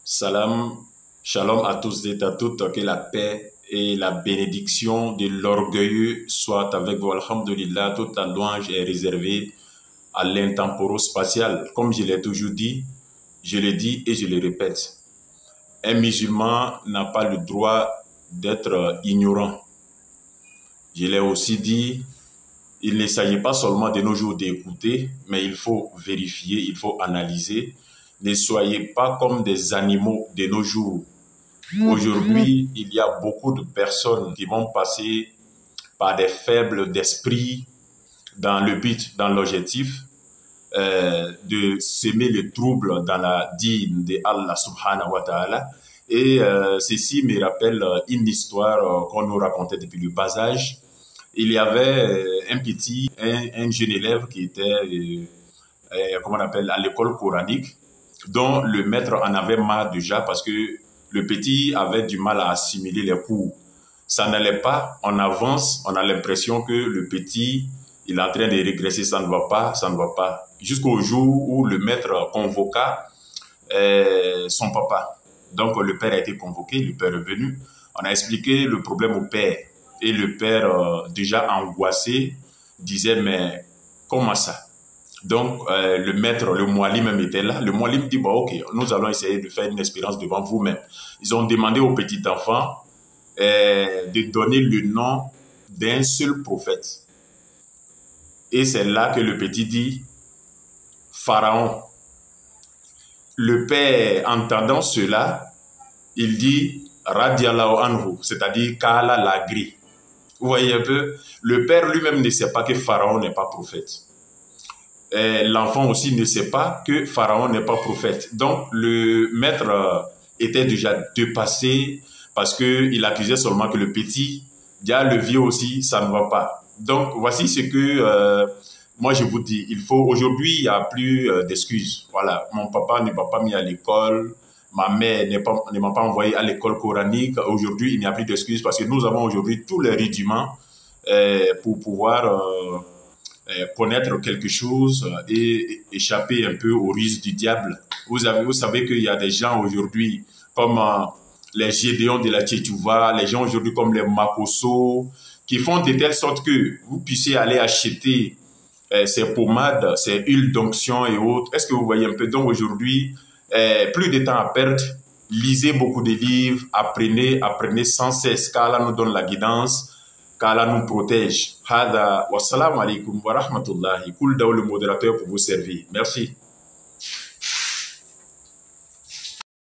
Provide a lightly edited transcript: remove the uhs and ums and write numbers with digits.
Salam, shalom à tous et à toutes, que la paix et la bénédiction de l'orgueilleux soient avec vous. Alhamdulillah, toute la louange est réservée à l'intemporo-spatial. Comme je l'ai toujours dit, je le dis et je le répète. Un musulman n'a pas le droit d'être ignorant. Je l'ai aussi dit, il ne s'agit pas seulement de nos jours d'écouter, mais il faut vérifier, il faut analyser. Ne soyez pas comme des animaux de nos jours. Aujourd'hui, il y a beaucoup de personnes qui vont passer par des faibles d'esprit dans le but, dans l'objectif de semer le trouble dans la dîne de Allah subhanahu wa ta'ala. Et ceci me rappelle une histoire qu'on nous racontait depuis le bas âge. Il y avait un jeune élève qui était, comment on appelle, à l'école coranique, dont le maître en avait marre déjà parce que le petit avait du mal à assimiler les cours. Ça n'allait pas, on avance, on a l'impression que le petit, il est en train de régresser, ça ne va pas, ça ne va pas. Jusqu'au jour où le maître convoqua son papa. Donc le père a été convoqué, le père est venu. On a expliqué le problème au père. Et le père, déjà angoissé, disait, mais comment ça? Donc, le maître, le moualim même était là. Le moualim dit, bon, ok, nous allons essayer de faire une expérience devant vous-même. Ils ont demandé au petit enfant de donner le nom d'un seul prophète. Et c'est là que le petit dit, Pharaon. Le père, entendant cela, il dit, Radiallahu anhu, c'est-à-dire Kala l'agri. Vous voyez un peu, le père lui-même ne sait pas que Pharaon n'est pas prophète. L'enfant aussi ne sait pas que Pharaon n'est pas prophète. Donc, le maître était déjà dépassé parce qu'il accusait seulement que le petit, déjà le vieux aussi, ça ne va pas. Donc, voici ce que moi je vous dis. Il faut, aujourd'hui, il n'y a plus d'excuses. Voilà, mon papa ne m'a pas mis à l'école. Ma mère ne m'a pas envoyé à l'école coranique. Aujourd'hui, il n'y a plus d'excuses parce que nous avons aujourd'hui tous les rudiments pour pouvoir connaître quelque chose et échapper un peu aux ruses du diable. Vous savez qu'il y a des gens aujourd'hui comme les Gédéons de la Tchétchouva, les gens aujourd'hui comme les Makosso, qui font de telle sorte que vous puissiez aller acheter ces pommades, ces huiles d'onction et autres. Est-ce que vous voyez un peu? Donc aujourd'hui, plus de temps à perdre, lisez beaucoup de livres, apprenez sans cesse, car Allah nous donne la guidance, qu'Allah nous protège. Hada, wassalamu alaikum wa rahmatullahi. Kul Daoul, le modérateur pour vous servir. Merci.